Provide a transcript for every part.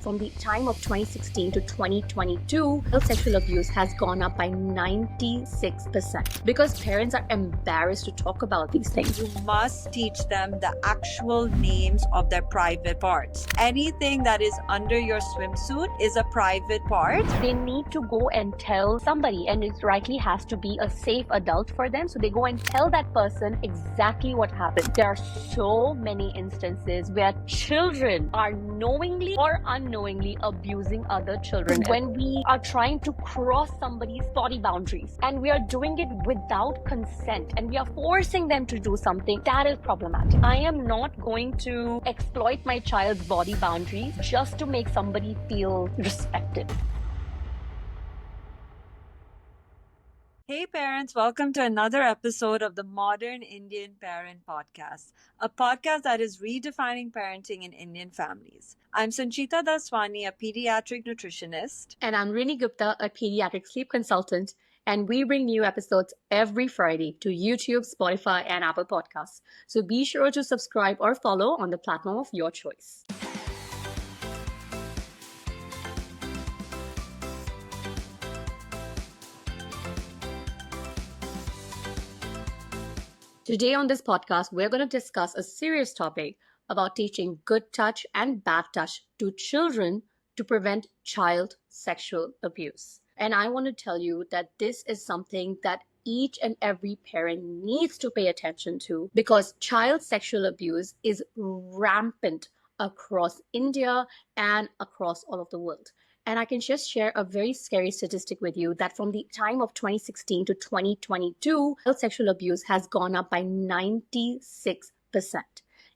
From the time of 2016 to 2022, sexual abuse has gone up by 96% because parents are embarrassed to talk about these things. You must teach them the actual names of their private parts. Anything that is under your swimsuit is a private part. They need to go and tell somebody, and it rightly has to be a safe adult for them. So they go and tell that person exactly what happened. There are so many instances where children are knowingly or unknowingly abusing other children. When we are trying to cross somebody's body boundaries and we are doing it without consent and we are forcing them to do something, that is problematic. I am not going to exploit my child's body boundaries just to make somebody feel respected. Hey parents, welcome to another episode of the Modern Indian Parent Podcast, a podcast that is redefining parenting in Indian families. I'm Sanchita Daswani, a pediatric nutritionist. And I'm Rinie Gupta, a pediatric sleep consultant. And we bring new episodes every Friday to YouTube, Spotify, and Apple Podcasts. So be sure to subscribe or follow on the platform of your choice. Today on this podcast, we're going to discuss a serious topic about teaching good touch and bad touch to children to prevent child sexual abuse. And I want to tell you that this is something that each and every parent needs to pay attention to because child sexual abuse is rampant across India and across all of the world. And I can just share a very scary statistic with you that from the time of 2016 to 2022, sexual abuse has gone up by 96%.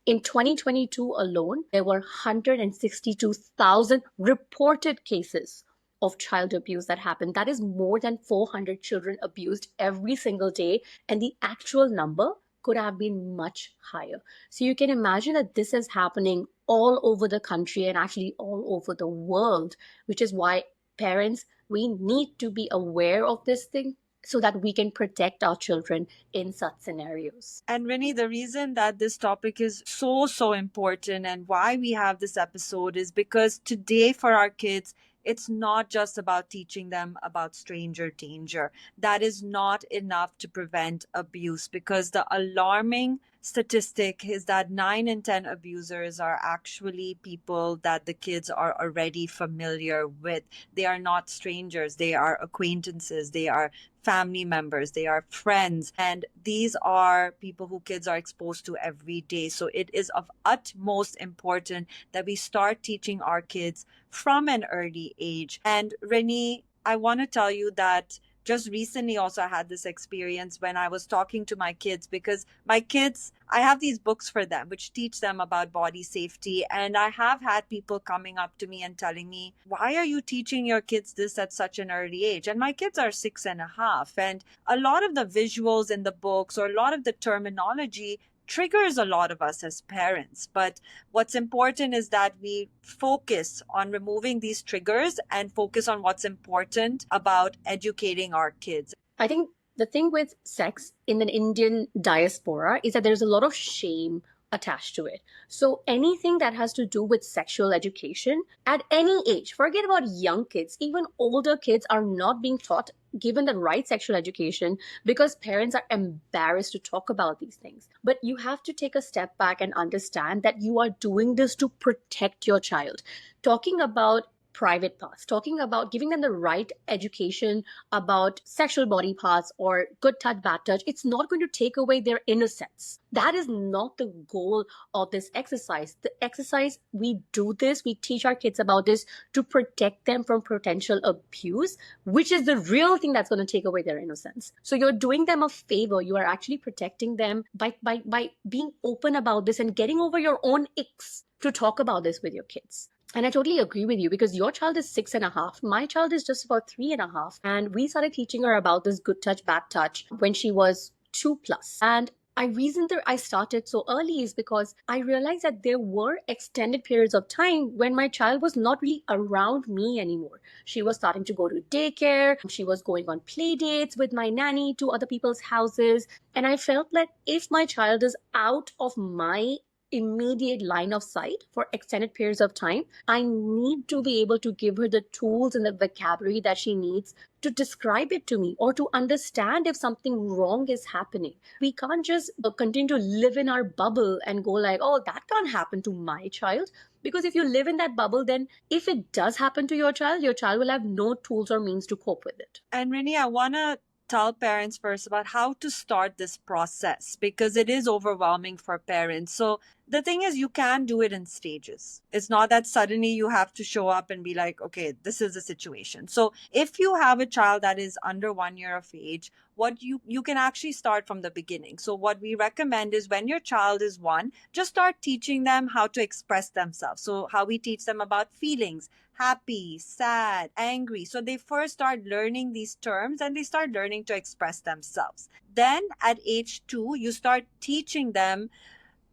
In 2022 alone, there were 162,000 reported cases of child abuse that happened. That is more than 400 children abused every single day. And the actual number could have been much higher. So you can imagine that this is happening all over the country and actually all over the world, which is why parents, we need to be aware of this thing so that we can protect our children in such scenarios. And Rinie, the reason that this topic is so important and why we have this episode is because today for our kids, it's not just about teaching them about stranger danger. That is not enough to prevent abuse because the alarming statistic is that 9 in 10 abusers are actually people that the kids are already familiar with. They are not strangers. They are acquaintances. They are family members, they are friends, and these are people who kids are exposed to every day. So it is of utmost importance that we start teaching our kids from an early age. And Rinie, I want to tell you that just recently also I had this experience when I was talking to my kids because my kids, I have these books for them which teach them about body safety, and I have had people coming up to me and telling me, why are you teaching your kids this at such an early age? And my kids are 6.5, and a lot of the visuals in the books or a lot of the terminology triggers a lot of us as parents. But what's important is that we focus on removing these triggers and focus on what's important about educating our kids. I think the thing with sex in the Indian diaspora is that there's a lot of shame attached to it. So anything that has to do with sexual education at any age, forget about young kids, even older kids are not being taught, given the right sexual education because parents are embarrassed to talk about these things. But you have to take a step back and understand that you are doing this to protect your child. Talking about private parts, talking about giving them the right education about sexual body parts or good touch, bad touch, it's not going to take away their innocence. That is not the goal of this exercise. The exercise, we do this, we teach our kids about this to protect them from potential abuse, which is the real thing that's going to take away their innocence. So you're doing them a favor. You are actually protecting them by being open about this and getting over your own icks to talk about this with your kids. And I totally agree with you because your child is 6.5. My child is just about 3.5. And we started teaching her about this good touch, bad touch when she was 2+. And reason that I started so early is because I realized that there were extended periods of time when my child was not really around me anymore. She was starting to go to daycare. She was going on play dates with my nanny to other people's houses. And I felt that if my child is out of my immediate line of sight for extended periods of time, I need to be able to give her the tools and the vocabulary that she needs to describe it to me or to understand if something wrong is happening. We can't just continue to live in our bubble and go like, oh, that can't happen to my child. Because if you live in that bubble, then if it does happen to your child will have no tools or means to cope with it. And Rinie, I want to tell parents first about how to start this process because it is overwhelming for parents. So the thing is, you can do it in stages. It's not that suddenly you have to show up and be like, okay, this is the situation. So if you have a child that is under 1 year of age, what you can actually start from the beginning. So what we recommend is when your child is 1, just start teaching them how to express themselves. So how we teach them about feelings, happy, sad, angry. So they first start learning these terms and they start learning to express themselves. Then at age 2, you start teaching them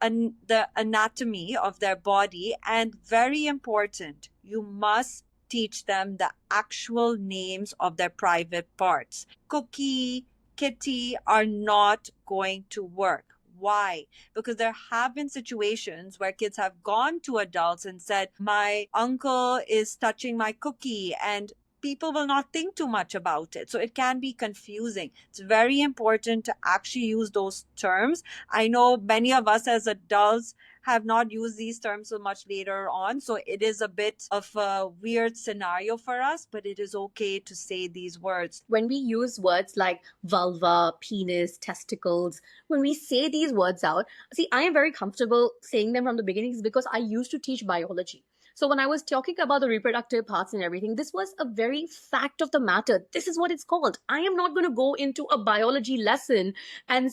the anatomy of their body. And very important, you must teach them the actual names of their private parts. Cookie, kitty are not going to work. Why? Because there have been situations where kids have gone to adults and said, my uncle is touching my cookie, and people will not think too much about it. So it can be confusing. It's very important to actually use those terms. I know many of us as adults have not used these terms so much later on. So it is a bit of a weird scenario for us, but it is okay to say these words. When we use words like vulva, penis, testicles, when we say these words out, see, I am very comfortable saying them from the beginning because I used to teach biology. So when I was talking about the reproductive parts and everything, this was a very fact of the matter. This is what it's called. I am not going to go into a biology lesson and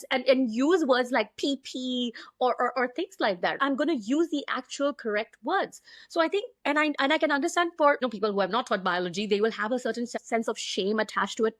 use words like PP or things like that. I'm going to use the actual correct words. So I think, and I can understand for people who have not taught biology, they will have a certain sense of shame attached to it,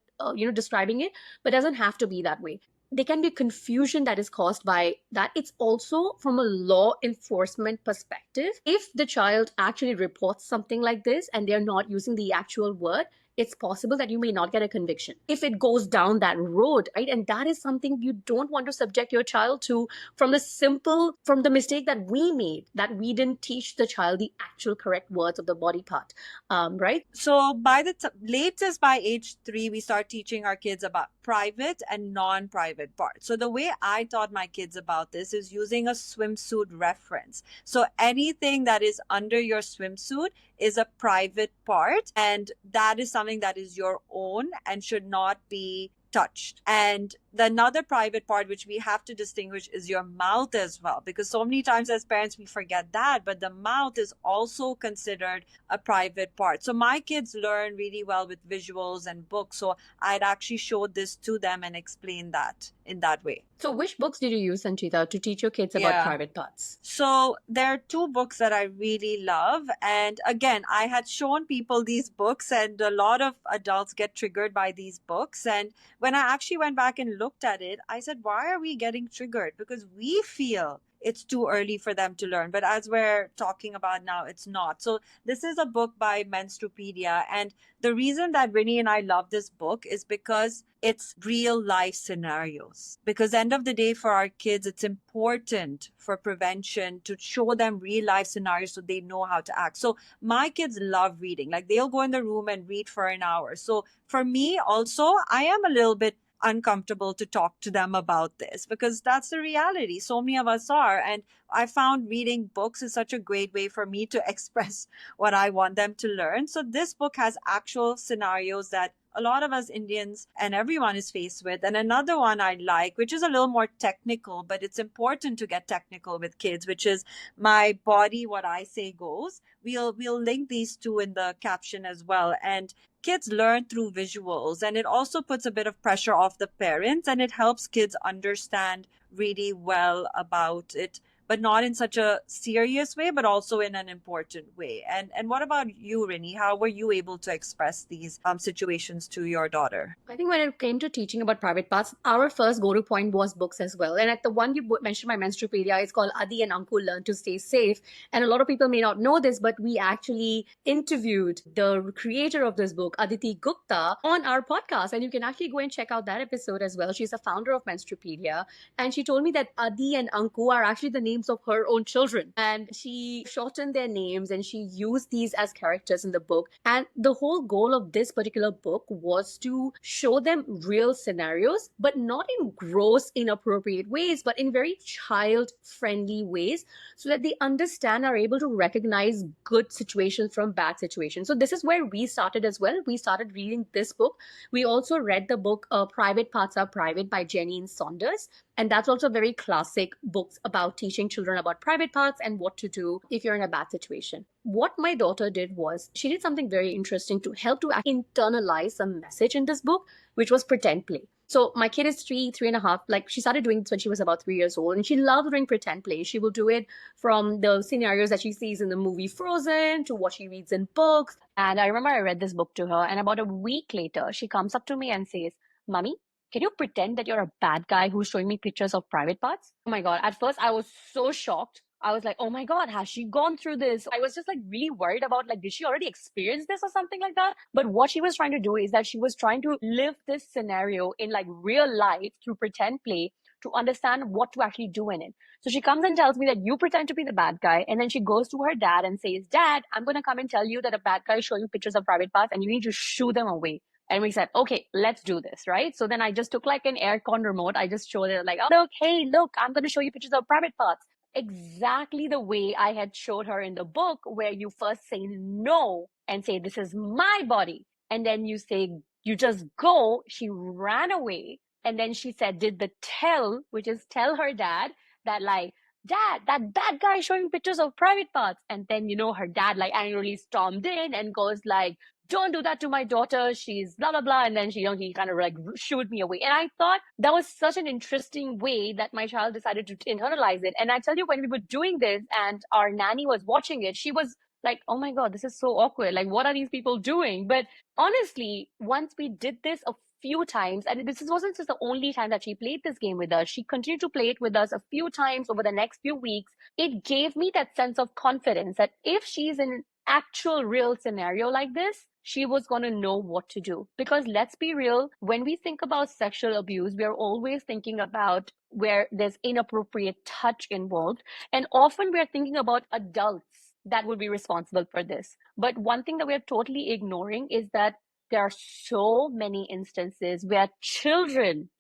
describing it, but it doesn't have to be that way. There can be confusion that is caused by that. It's also from a law enforcement perspective. If the child actually reports something like this and they're not using the actual word, it's possible that you may not get a conviction if it goes down that road, right? And that is something you don't want to subject your child to from the mistake that we made, that we didn't teach the child the actual correct words of the body part, right? So by the latest by age 3, we start teaching our kids about private and non-private parts. So the way I taught my kids about this is using a swimsuit reference. So anything that is under your swimsuit is a private part, and that is something that is your own and should not be touched. And the another private part which we have to distinguish is your mouth as well, because so many times as parents we forget that, but the mouth is also considered a private part. So my kids learn really well with visuals and books, so I'd actually showed this to them and explained that in that way. So which books did you use, Sanchita, to teach your kids about private parts? So there are 2 books that I really love. And again, I had shown people these books and a lot of adults get triggered by these books. And when I actually went back and looked at it, I said, why are we getting triggered? Because we feel it's too early for them to learn. But as we're talking about now, it's not. So this is a book by Menstrupedia. And the reason that Rinie and I love this book is because it's real life scenarios. Because end of the day, for our kids, it's important for prevention to show them real life scenarios so they know how to act. So my kids love reading. Like they'll go in the room and read for an hour. So for me also, I am a little bit uncomfortable to talk to them about this because that's the reality. So many of us are. And I found reading books is such a great way for me to express what I want them to learn. So this book has actual scenarios that a lot of us Indians and everyone is faced with. And another one I like, which is a little more technical, but it's important to get technical with kids, which is My Body, What I Say Goes. We'll link these 2 in the caption as well. And kids learn through visuals, and it also puts a bit of pressure off the parents, and it helps kids understand really well about it, but not in such a serious way, but also in an important way. And what about you, Rinie? How were you able to express these situations to your daughter? I think when it came to teaching about private parts, our first go-to point was books as well. And at the one you mentioned, my Menstrupedia, is called Adi and Anku Learn to Stay Safe. And a lot of people may not know this, but we actually interviewed the creator of this book, Rinie Gupta, on our podcast. And you can actually go and check out that episode as well. She's the founder of Menstrupedia. And she told me that Adi and Anku are actually the names names of her own children. And she shortened their names and she used these as characters in the book. And the whole goal of this particular book was to show them real scenarios, but not in gross, inappropriate ways, but in very child friendly ways, so that they understand, are able to recognize good situations from bad situations. So this is where we started as well. We started reading this book. We also read the book Private Parts Are Private by Jenny Saunders. And that's also very classic books about teaching children about private parts and what to do if you're in a bad situation. What my daughter did was she did something very interesting to help to internalize a message in this book, which was pretend play. So my kid is 3.5. Like, she started doing this when she was about 3 years old, and she loved doing pretend play. She will do it from the scenarios that she sees in the movie Frozen to what she reads in books. And I remember I read this book to her, and about a week later, she comes up to me and says, "Mummy, can you pretend that you're a bad guy who's showing me pictures of private parts?" Oh my God. At first, I was so shocked. I was like, oh my God, has she gone through this? I was just like really worried about, like, did she already experience this or something like that? But what she was trying to do is that she was trying to live this scenario in like real life through pretend play to understand what to actually do in it. So she comes and tells me that you pretend to be the bad guy. And then she goes to her dad and says, "Dad, I'm going to come and tell you that a bad guy is showing you pictures of private parts and you need to shoo them away." And we said, okay, let's do this, right? So then I just took like an aircon remote. I just showed it like, oh, look, hey, look, I'm going to show you pictures of private parts. Exactly the way I had showed her in the book, where you first say no and say, "This is my body." And then you say, you just go. She ran away. And then she said, did the tell, which is tell her dad that, like, "Dad, that bad guy is showing pictures of private parts." And then, her dad like angrily stormed in and goes like, "Don't do that to my daughter. She's blah, blah, blah." And then he kind of like shooed me away. And I thought that was such an interesting way that my child decided to internalize it. And I tell you, when we were doing this and our nanny was watching it, she was like, "Oh my God, this is so awkward. Like, what are these people doing?" But honestly, once we did this a few times, and this wasn't just the only time that she played this game with us, she continued to play it with us a few times over the next few weeks. It gave me that sense of confidence that if she's in an actual real scenario like this, she was going to know what to do. Because let's be real, when we think about sexual abuse, we are always thinking about where there's inappropriate touch involved. And often we are thinking about adults that would be responsible for this. But one thing that we are totally ignoring is that there are so many instances where children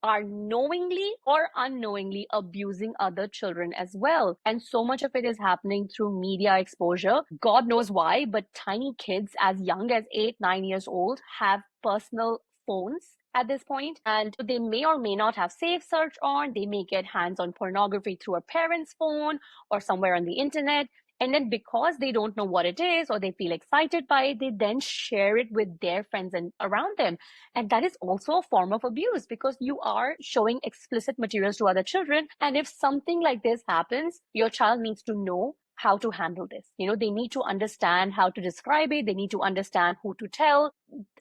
are knowingly or unknowingly abusing other children as well. And so much of it is happening through media exposure. God knows why, but tiny kids as young as 8, 9 years old have personal phones at this point, and they may or may not have safe search on. They may get hands on pornography through a parent's phone or somewhere on the internet. And then because they don't know what it is or they feel excited by it, they then share it with their friends and around them. And that is also a form of abuse, because you are showing explicit materials to other children. And if something like this happens, your child needs to know how to handle this. They need to understand how to describe it. They need to understand who to tell.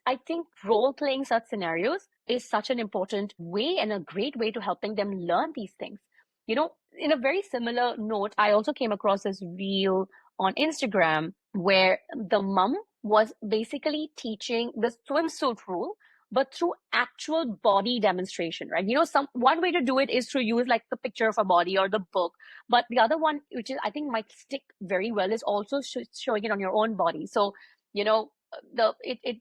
I think role playing such scenarios is such an important way and a great way to helping them learn these things. In a very similar note, I also came across this reel on Instagram where the mom was basically teaching the swimsuit rule, but through actual body demonstration, right? One way to do it is to use like the picture of a body or the book, but the other one, which is I think might stick very well, is also showing it on your own body. So, you know,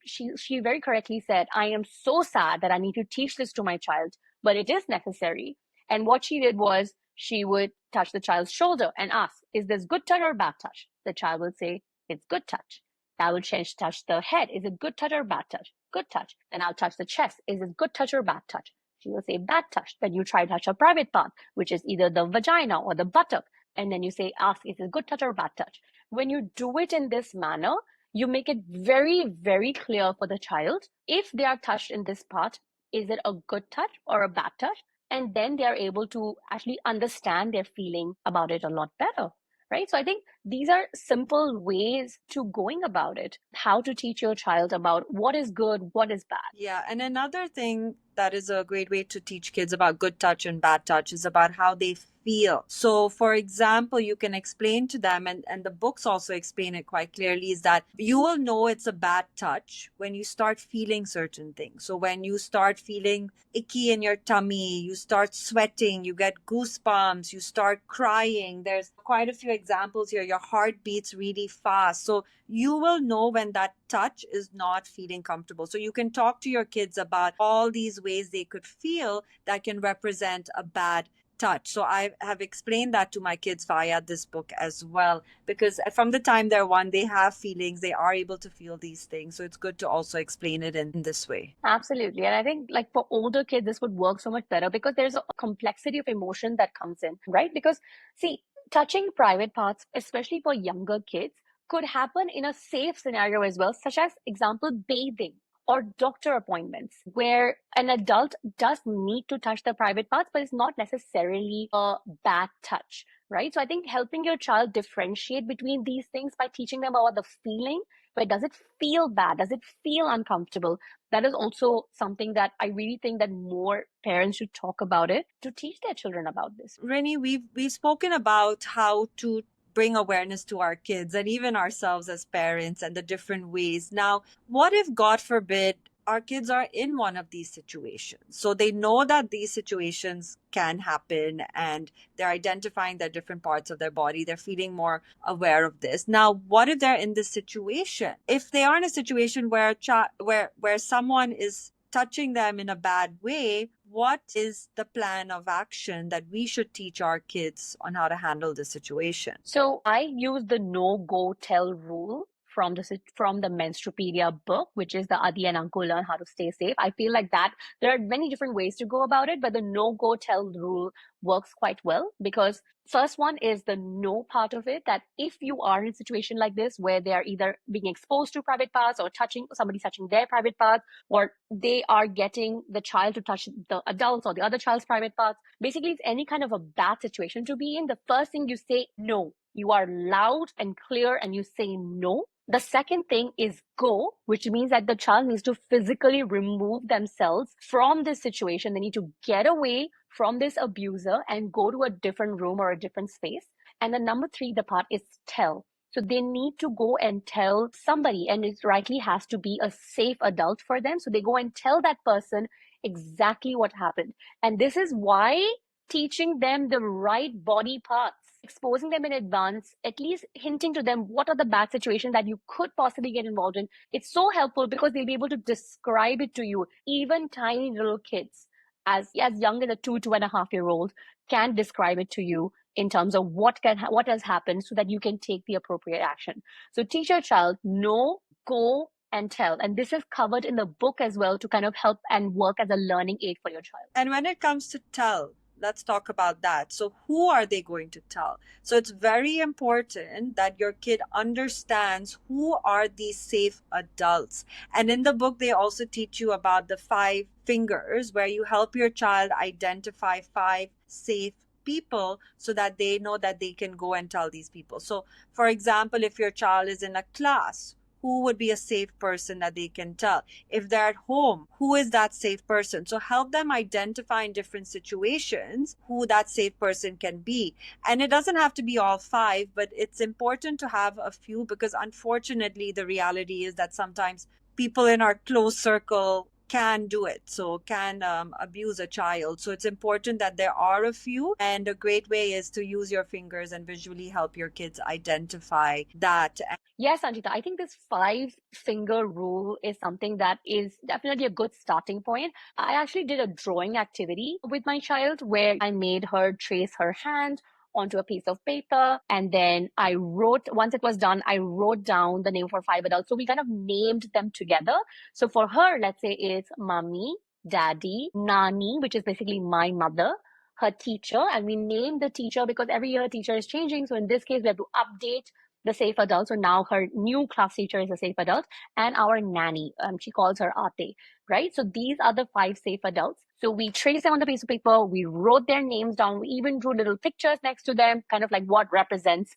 she very correctly said, "I am so sad that I need to teach this to my child, but it is necessary." And what she did was she would touch the child's shoulder and ask, "Is this good touch or bad touch?" The child would say, "It's good touch." I will touch the head. "Is it good touch or bad touch?" "Good touch." Then I'll touch the chest. "Is it good touch or bad touch?" She will say, "Bad touch." Then you try to touch a private part, which is either the vagina or the buttock. And then you say, ask, "Is it good touch or bad touch?" When you do it in this manner, you make it very, very clear for the child if they are touched in this part, is it a good touch or a bad touch? And then they are able to actually understand their feeling about it a lot better, right? So I think These are simple ways to going about it, how to teach your child about what is good, what is bad. Yeah, and another thing that is a great way to teach kids about good touch and bad touch is about how they feel. So, for example, you can explain to them, and the books also explain it quite clearly, is that you will know it's a bad touch when you start feeling certain things. So, when you start feeling icky in your tummy, you start sweating, you get goosebumps, you start crying. There's quite a few examples here. Your heart beats really fast. So, you will know when that touch is not feeling comfortable. So you can talk to your kids about all these ways they could feel that can represent a bad touch. So I have explained that to my kids via this book as well, because from the time they're one, they have feelings, they are able to feel these things. So it's good to also explain it in this way. Absolutely. And I think like for older kids, this would work so much better because there's a complexity of emotion that comes in, right? Because see, touching private parts, especially for younger kids, could happen in a safe scenario as well, such as example, bathing or doctor appointments, where an adult does need to touch the private parts, but it's not necessarily a bad touch, right? So I think helping your child differentiate between these things by teaching them about the feeling, where does it feel bad? Does it feel uncomfortable? That is also something that I really think that more parents should talk about it to teach their children about this. Rennie, we've spoken about how to bring awareness to our kids and even ourselves as parents and the different ways. Now, what if, God forbid, our kids are in one of these situations? So they know that these situations can happen and they're identifying the different parts of their body. They're feeling more aware of this. Now, what if they're in this situation? If they are in a situation where where someone is touching them in a bad way, what is the plan of action that we should teach our kids on how to handle this situation? So I use the no go tell rule from the Menstrupedia book, which is the Adi and Uncle Learn How to Stay Safe. I feel like that there are many different ways to go about it, but the no go tell rule works quite well because first one is the no part of it, that if you are in a situation like this where they are either being exposed to private parts or somebody touching their private parts, or they are getting the child to touch the adults or the other child's private parts, basically it's any kind of a bad situation to be in, the first thing you say no. You are loud and clear and you say no. The second thing is go, which means that the child needs to physically remove themselves from this situation. They need to get away from this abuser and go to a different room or a different space. And the number three, the part is tell. So they need to go and tell somebody, and it rightly has to be a safe adult for them. So they go and tell that person exactly what happened. And this is why teaching them the right body parts, exposing them in advance, at least hinting to them what are the bad situations that you could possibly get involved in. It's so helpful because they'll be able to describe it to you. Even tiny little kids, as young as a 2.5 year old, can describe it to you in terms of what has happened so that you can take the appropriate action. So teach your child know, go, and tell. And this is covered in the book as well to kind of help and work as a learning aid for your child. And when it comes to tell, let's talk about that. So, who are they going to tell? So, it's very important that your kid understands who are these safe adults. And in the book, they also teach you about the 5 fingers, where you help your child identify 5 safe people so that they know that they can go and tell these people. So, for example, if your child is in a class, who would be a safe person that they can tell? If they're at home, who is that safe person? So help them identify in different situations who that safe person can be. And it doesn't have to be all 5, but it's important to have a few, because unfortunately the reality is that sometimes people in our close circle can do it, so can abuse a child. So it's important that there are a few, and a great way is to use your fingers and visually help your kids identify that. Yes, Sanchita, I think this 5 finger rule is something that is definitely a good starting point. I actually did a drawing activity with my child where I made her trace her hand onto a piece of paper. And then once it was done, I wrote down the name for 5 adults. So we kind of named them together. So for her, let's say it's mommy, daddy, nani, which is basically my mother, her teacher. And we named the teacher because every year teacher is changing. So in this case, we have to update the safe adult. So now her new class teacher is a safe adult, and our nanny, she calls her ate, right? So these are the five safe adults. So we traced them on the piece of paper. We wrote their names down. We even drew little pictures next to them, kind of like what represents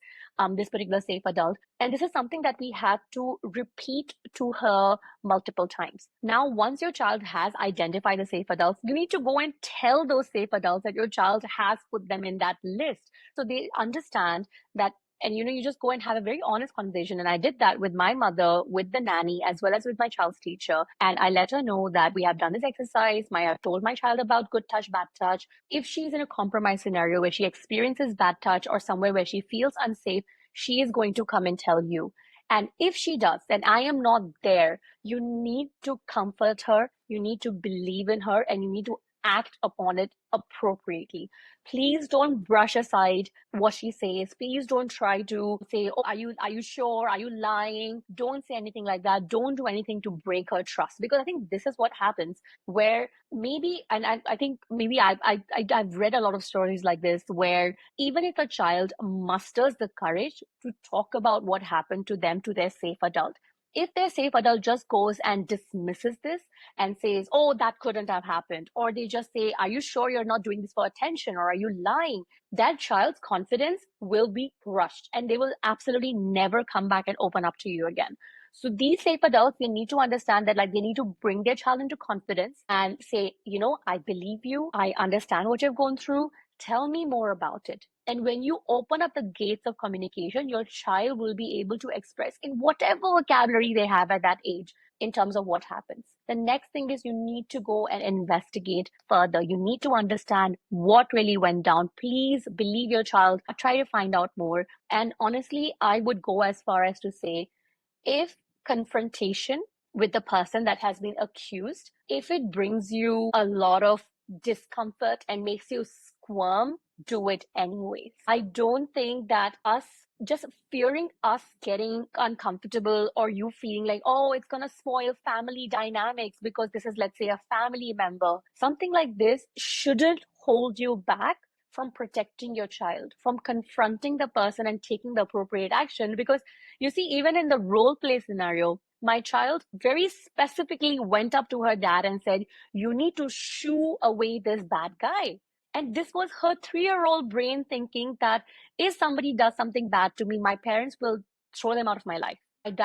this particular safe adult. And this is something that we had to repeat to her multiple times. Now, once your child has identified the safe adults, you need to go and tell those safe adults that your child has put them in that list. So they understand that, and you just go and have a very honest conversation. And I did that with my mother, with the nanny, as well as with my child's teacher. And I let her know that we have done this exercise. I've told my child about good touch, bad touch. If she's in a compromised scenario where she experiences bad touch or somewhere where she feels unsafe, she is going to come and tell you. And if she does, and I am not there, you need to comfort her, you need to believe in her, and you need to act upon it appropriately. Please don't brush aside what she says. Please don't try to say, "Oh, are you sure? Are you lying?" Don't say anything like that. Don't do anything to break her trust, because I think this is what happens. Where maybe, and I think maybe I've read a lot of stories like this, where even if a child musters the courage to talk about what happened to them to their safe adult, if their safe adult just goes and dismisses this and says, "Oh, that couldn't have happened," or they just say, "Are you sure you're not doing this for attention, or are you lying?" that child's confidence will be crushed, and they will absolutely never come back and open up to you again. So these safe adults, they need to understand that, like, they need to bring their child into confidence and say, "I believe you. I understand what you've gone through. Tell me more about it." And when you open up the gates of communication, your child will be able to express in whatever vocabulary they have at that age in terms of what happens. The next thing is, you need to go and investigate further. You need to understand what really went down. Please believe your child. Try to find out more. And honestly, I would go as far as to say, if confrontation with the person that has been accused, if it brings you a lot of discomfort and makes you squirm, do it anyways. I don't think that us just fearing us getting uncomfortable, or you feeling like, "Oh, it's gonna spoil family dynamics because this is, let's say, a family member," something like this shouldn't hold you back from protecting your child, from confronting the person and taking the appropriate action. Because you see, even in the role play scenario, my child very specifically went up to her dad and said, "You need to shoo away this bad guy." And this was her 3-year-old brain thinking that if somebody does something bad to me, my parents will throw them out of my life.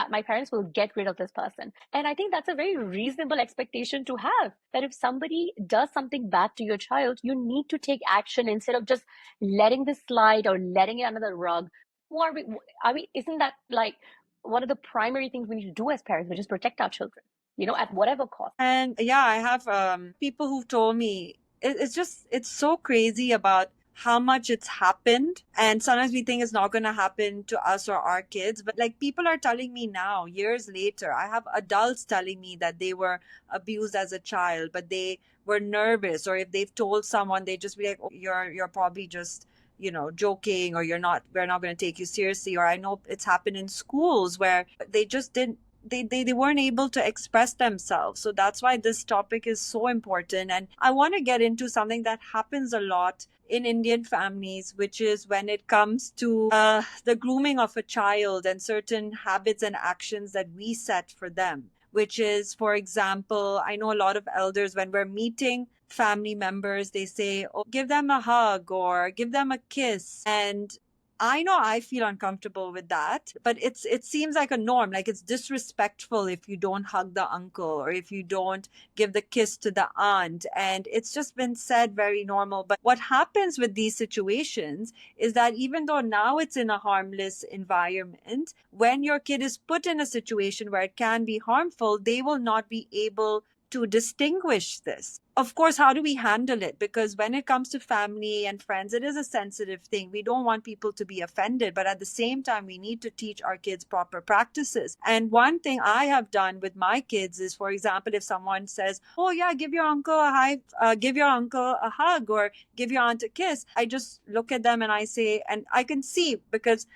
My parents will get rid of this person. And I think that's a very reasonable expectation to have, that if somebody does something bad to your child, you need to take action instead of just letting this slide or letting it under the rug. Who are we? I mean, isn't that like one of the primary things we need to do as parents, which is protect our children, at whatever cost? And yeah, I have people who've told me it's so crazy about how much it's happened. And sometimes we think it's not going to happen to us or our kids. But like, people are telling me now, years later, I have adults telling me that they were abused as a child, but they were nervous. Or if they've told someone, they just be like, "Oh, you're probably just joking, or we're not going to take you seriously." Or I know it's happened in schools where they just didn't they weren't able to express themselves. So that's why this topic is so important. And I want to get into something that happens a lot in Indian families, which is when it comes to the grooming of a child and certain habits and actions that we set for them. Which is, for example, I know a lot of elders, when we're meeting family members, they say, "Oh, give them a hug or give them a kiss." And I know I feel uncomfortable with that, but it seems like a norm. Like, it's disrespectful if you don't hug the uncle or if you don't give the kiss to the aunt. And it's just been said very normal. But what happens with these situations is that even though now it's in a harmless environment, when your kid is put in a situation where it can be harmful, they will not be able to distinguish this. Of course, how do we handle it? Because when it comes to family and friends, it is a sensitive thing. We don't want people to be offended, but at the same time, we need to teach our kids proper practices. And one thing I have done with my kids is, for example, if someone says, "Oh yeah, give your uncle a give your uncle a hug, or give your aunt a kiss," I just look at them and I say, and I can see, because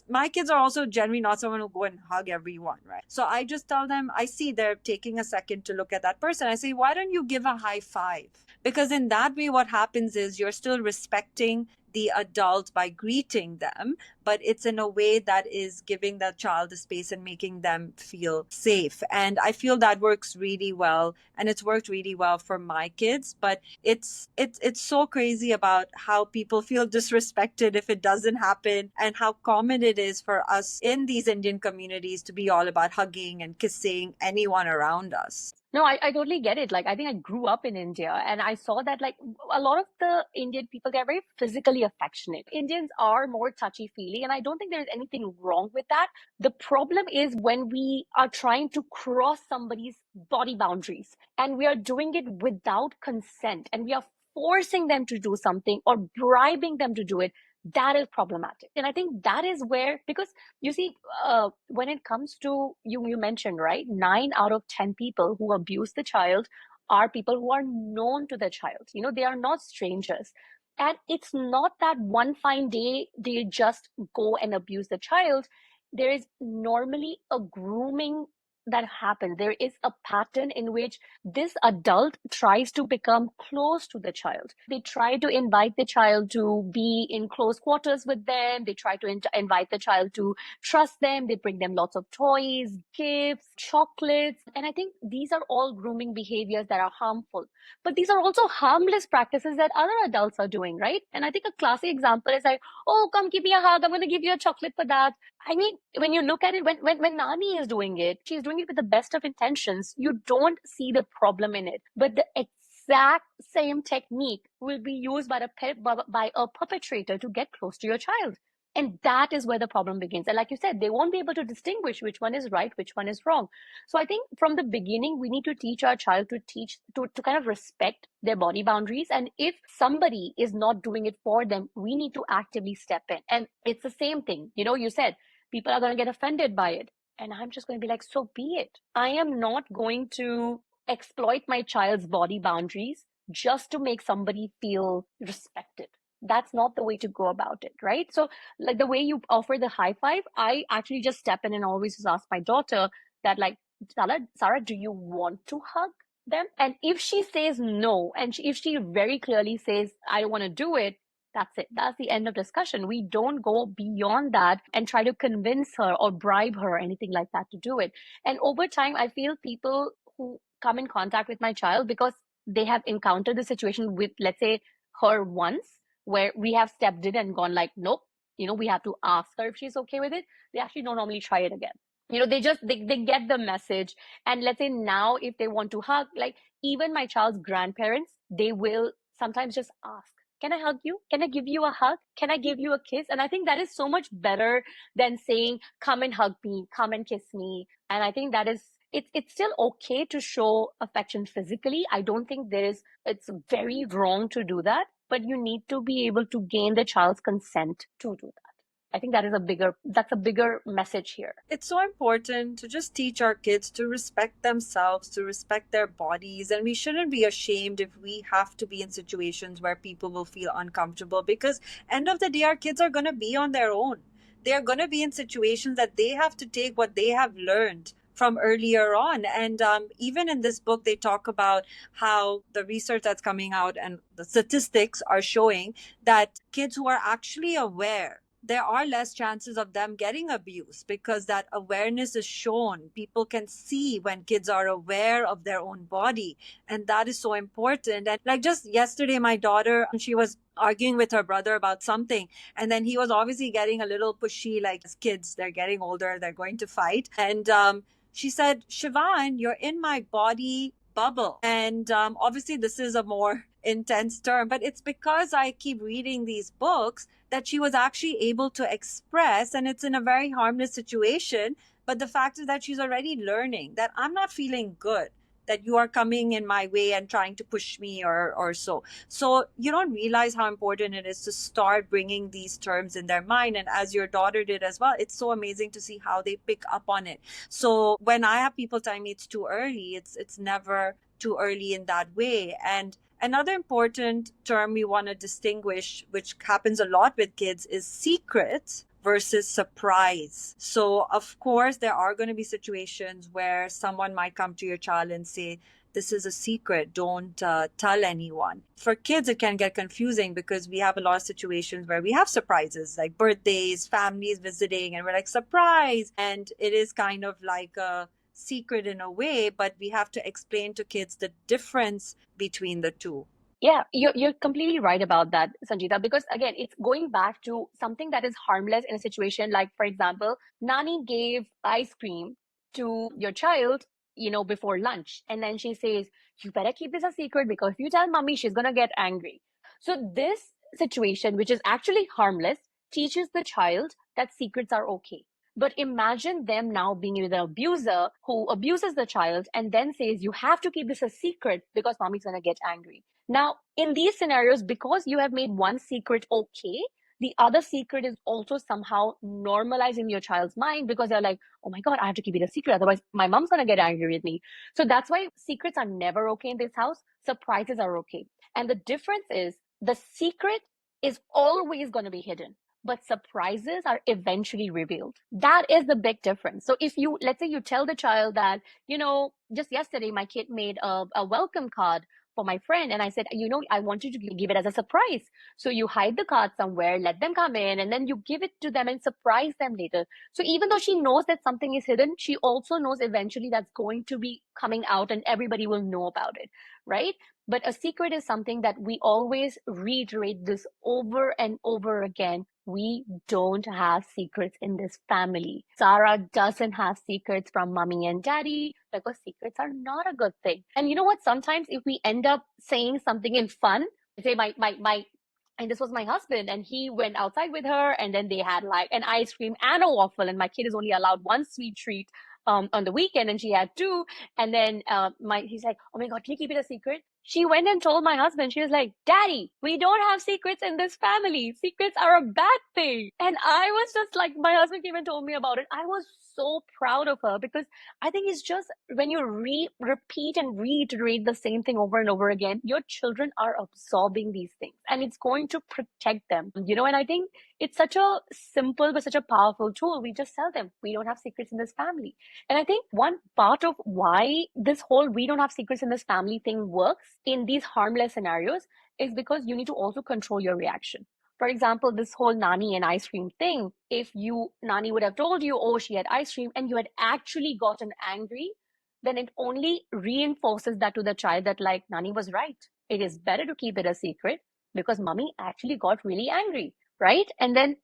my kids are also generally not someone who go and hug everyone, right? So I just tell them, I see they're taking a second to look at that person. I say, "Why don't you give a high five?" Because in that way, what happens is you're still respecting the adult by greeting them, but it's in a way that is giving that child a space and making them feel safe. And I feel that works really well, and it's worked really well for my kids. But it's so crazy about how people feel disrespected if it doesn't happen, and how common it is for us in these Indian communities to be all about hugging and kissing anyone around us. No, I totally get it. Like, I think I grew up in India and I saw that, like, a lot of the Indian people, they're very physically affectionate. Indians are more touchy feely, and I don't think there's anything wrong with that. The problem is when we are trying to cross somebody's body boundaries and we are doing it without consent and we are forcing them to do something or bribing them to do it. That is problematic. And I think that is where, because you see, when it comes to you mentioned, right, 9 out of 10 people who abuse the child are people who are known to the child. They are not strangers. And it's not that one fine day they just go and abuse the child. There is normally a grooming that happens. There is a pattern in which this adult tries to become close to the child. They try to invite the child to be in close quarters with them. They try to invite the child to trust them. They bring them lots of toys, gifts, chocolates. And I think these are all grooming behaviors that are harmful. But these are also harmless practices that other adults are doing, right? And I think a classic example is like, oh, come give me a hug. I'm going to give you a chocolate for that. I mean, when you look at it, when Nani is doing it, she's doing it with the best of intentions. You don't see the problem in it. But the exact same technique will be used by a perpetrator to get close to your child. And that is where the problem begins. And like you said, they won't be able to distinguish which one is right, which one is wrong. So I think from the beginning, we need to teach our child to kind of respect their body boundaries. And if somebody is not doing it for them, we need to actively step in. And it's the same thing. You said people are going to get offended by it. And I'm just going to be like, so be it. I am not going to exploit my child's body boundaries just to make somebody feel respected. That's not the way to go about it, right? So, like the way you offer the high five, I actually just step in and always just ask my daughter that, like, Sarah, do you want to hug them? And if she says no, and if she very clearly says, I don't want to do it, that's it. That's the end of discussion. We don't go beyond that and try to convince her or bribe her or anything like that to do it. And over time, I feel people who come in contact with my child because they have encountered the situation with, let's say, her once, where we have stepped in and gone like, nope, we have to ask her if she's okay with it. They actually don't normally try it again. They get the message. And let's say now if they want to hug, like even my child's grandparents, they will sometimes just ask, can I hug you? Can I give you a hug? Can I give you a kiss? And I think that is so much better than saying, come and hug me, come and kiss me. And I think that is, it's still okay to show affection physically. I don't think it's very wrong to do that, but you need to be able to gain the child's consent to do that. I think that's a bigger message here. It's so important to just teach our kids to respect themselves, to respect their bodies, and we shouldn't be ashamed if we have to be in situations where people will feel uncomfortable, because end of the day our kids are going to be on their own. They're going to be in situations that they have to take what they have learned from earlier on. And even in this book, they talk about how the research that's coming out and the statistics are showing that kids who are actually aware, there are less chances of them getting abused, because that awareness is shown. People can see when kids are aware of their own body, and that is so important. And like just yesterday, my daughter, she was arguing with her brother about something, and then he was obviously getting a little pushy, like as kids, they're getting older, they're going to fight. And she said, Shivan, you're in my body bubble. And obviously this is a more intense term, but it's because I keep reading these books that she was actually able to express, and it's in a very harmless situation. But the fact is that she's already learning that I'm not feeling good, that you are coming in my way and trying to push me or so. So you don't realize how important it is to start bringing these terms in their mind. And as your daughter did as well, it's so amazing to see how they pick up on it. So when I have people tell me it's too early, it's never too early in that way. And another important term we want to distinguish, which happens a lot with kids, is secret versus surprise. So, of course, there are going to be situations where someone might come to your child and say, this is a secret, don't tell anyone. For kids, it can get confusing because we have a lot of situations where we have surprises like birthdays, families visiting, and we're like, surprise. And it is kind of like a secret in a way, but we have to explain to kids the difference between the two. Yeah, you're completely right about that, Sanjita, because again, it's going back to something that is harmless in a situation like, for example, Nani gave ice cream to your child, before lunch. And then she says, you better keep this a secret because if you tell mommy, she's going to get angry. So this situation, which is actually harmless, teaches the child that secrets are okay. But imagine them now being with an abuser who abuses the child and then says, you have to keep this a secret because mommy's going to get angry. Now, in these scenarios, because you have made one secret okay, the other secret is also somehow normalized in your child's mind because they're like, oh my God, I have to keep it a secret. Otherwise, my mom's going to get angry with me. So that's why secrets are never okay in this house. Surprises are okay. And the difference is the secret is always going to be hidden, but surprises are eventually revealed. That is the big difference. So if you, let's say you tell the child that, just yesterday my kid made a welcome card for my friend. And I said, I want you to give it as a surprise. So you hide the card somewhere, let them come in, and then you give it to them and surprise them later. So even though she knows that something is hidden, she also knows eventually that's going to be coming out and everybody will know about it, right? But a secret is something that we always reiterate this over and over again. We don't have secrets in this family. Sarah doesn't have secrets from mommy and daddy because secrets are not a good thing. And you know what? Sometimes if we end up saying something in fun, say and this was my husband, and he went outside with her, and then they had like an ice cream and a waffle, and my kid is only allowed one sweet treat on the weekend, and she had two. And then he's like, oh my God, can you keep it a secret? She went and told my husband, she was like, Daddy, we don't have secrets in this family. Secrets are a bad thing. And I was just like, my husband came and told me about it. I was so proud of her because I think it's just when you repeat and reiterate the same thing over and over again, your children are absorbing these things and it's going to protect them, and I think it's such a simple but such a powerful tool. We just tell them we don't have secrets in this family. And I think one part of why this whole we don't have secrets in this family thing works in these harmless scenarios is because you need to also control your reaction. For example, this whole Nani and ice cream thing, if Nani would have told you, oh, she had ice cream, and you had actually gotten angry, then it only reinforces that to the child that, like, Nani was right. It is better to keep it a secret because mommy actually got really angry, right? And then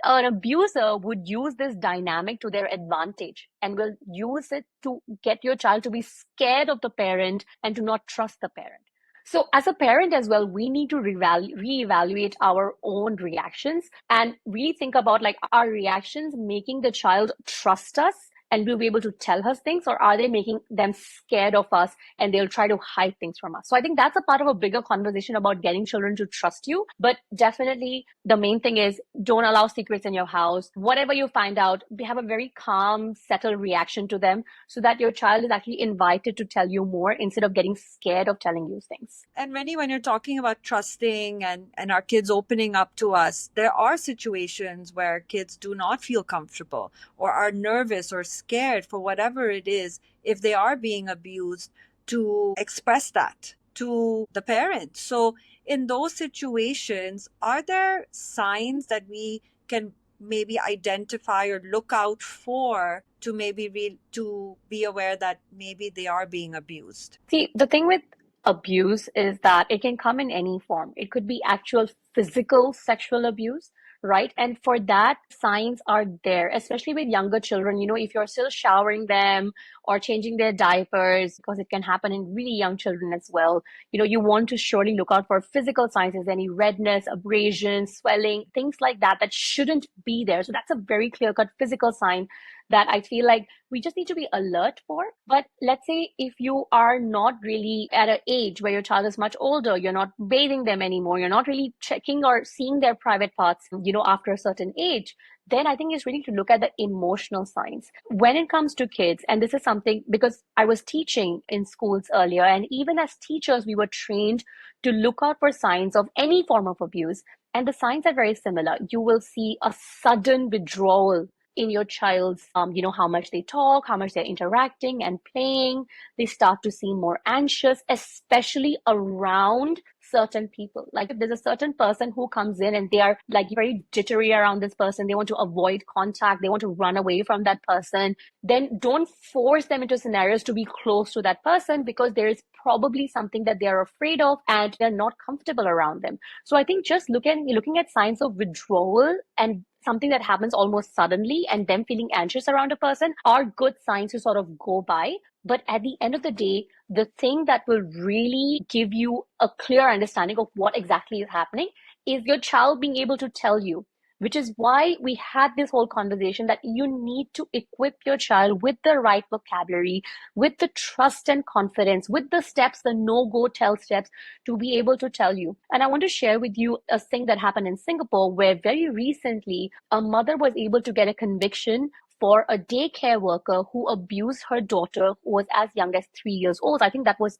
an abuser would use this dynamic to their advantage and will use it to get your child to be scared of the parent and to not trust the parent. So, as a parent as well, we need to reevaluate our own reactions and really think about like, are reactions making the child trust us and we'll be able to tell us things, or are they making them scared of us and they'll try to hide things from us? So I think that's a part of a bigger conversation about getting children to trust you. But definitely the main thing is don't allow secrets in your house. Whatever you find out, have a very calm, settled reaction to them so that your child is actually invited to tell you more instead of getting scared of telling you things. And Rennie, when you're talking about trusting and our kids opening up to us, there are situations where kids do not feel comfortable or are nervous or scared for whatever it is, if they are being abused, to express that to the parents. So, in those situations, are there signs that we can maybe identify or look out for to maybe to be aware that maybe they are being abused? See, the thing with abuse is that it can come in any form. It could be actual physical sexual abuse, right? And for that, signs are there, especially with younger children. If you're still showering them or changing their diapers, because it can happen in really young children as well, you want to surely look out for physical signs. Is any redness, abrasion, swelling, things like that that shouldn't be there. So that's a very clear-cut physical sign that I feel like we just need to be alert for. But let's say if you are not really at an age where your child is much older, you're not bathing them anymore, you're not really checking or seeing their private parts, after a certain age, then I think it's really to look at the emotional signs. When it comes to kids, and this is something because I was teaching in schools earlier, and even as teachers, we were trained to look out for signs of any form of abuse. And the signs are very similar. You will see a sudden withdrawal in your child's, how much they talk, how much they're interacting and playing. They start to seem more anxious, especially around certain people. Like if there's a certain person who comes in and they are like very jittery around this person, they want to avoid contact, they want to run away from that person, then don't force them into scenarios to be close to that person, because there is probably something that they're afraid of and they're not comfortable around them. So I think just looking at signs of withdrawal and something that happens almost suddenly and them feeling anxious around a person are good signs to sort of go by. But at the end of the day, the thing that will really give you a clear understanding of what exactly is happening is your child being able to tell you, which is why we had this whole conversation that you need to equip your child with the right vocabulary, with the trust and confidence, with the steps, the no go tell steps to be able to tell you. And I want to share with you a thing that happened in Singapore, where very recently a mother was able to get a conviction for a daycare worker who abused her daughter who was as young as 3 years old. I think that was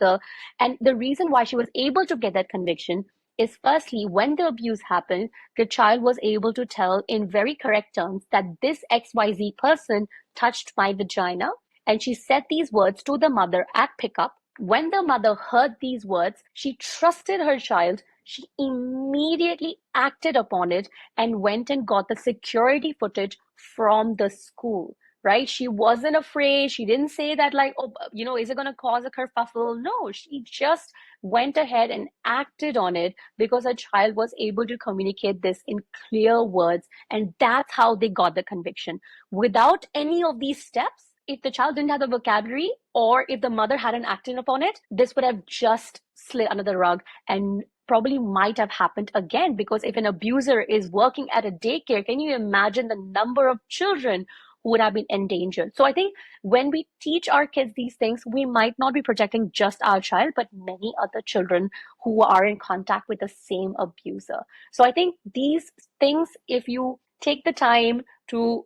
and the reason why she was able to get that conviction is firstly, when the abuse happened, the child was able to tell in very correct terms that this XYZ person touched my vagina. And she said these words to the mother at pickup. When the mother heard these words, she trusted her child. She immediately acted upon it and went and got the security footage from the school, right? She wasn't afraid. She didn't say that, like, oh, is it going to cause a kerfuffle? No, she just went ahead and acted on it because her child was able to communicate this in clear words. And that's how they got the conviction. Without any of these steps, if the child didn't have the vocabulary or if the mother hadn't acted upon it, this would have just slid under the rug and probably might have happened again. Because if an abuser is working at a daycare, can you imagine the number of children who would have been endangered? So I think when we teach our kids these things, we might not be protecting just our child, but many other children who are in contact with the same abuser. So I think these things, if you take the time to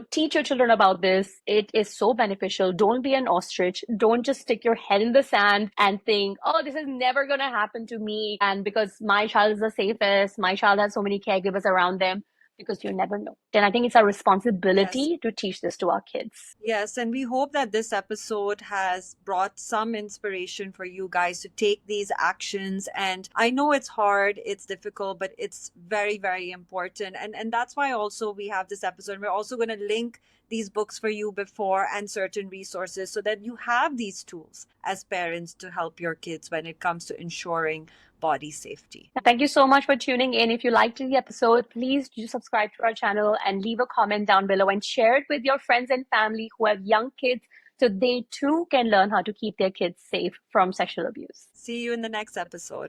teach your children about this, it is so beneficial. Don't be an ostrich. Don't just stick your head in the sand and think, oh, this is never going to happen to me. And because my child is the safest, my child has so many caregivers around them, because you never know. And I think it's our Yes. responsibility to teach this to our kids. Yes, and we hope that this episode has brought some inspiration for you guys to take these actions. And I know it's hard, it's difficult, but it's very, very important. And that's why also we have this episode. We're also going to link these books for you before and certain resources so that you have these tools as parents to help your kids when it comes to ensuring body safety. Thank you so much for tuning in. If you liked the episode, please do subscribe to our channel and leave a comment down below and share it with your friends and family who have young kids so they too can learn how to keep their kids safe from sexual abuse. See you in the next episode.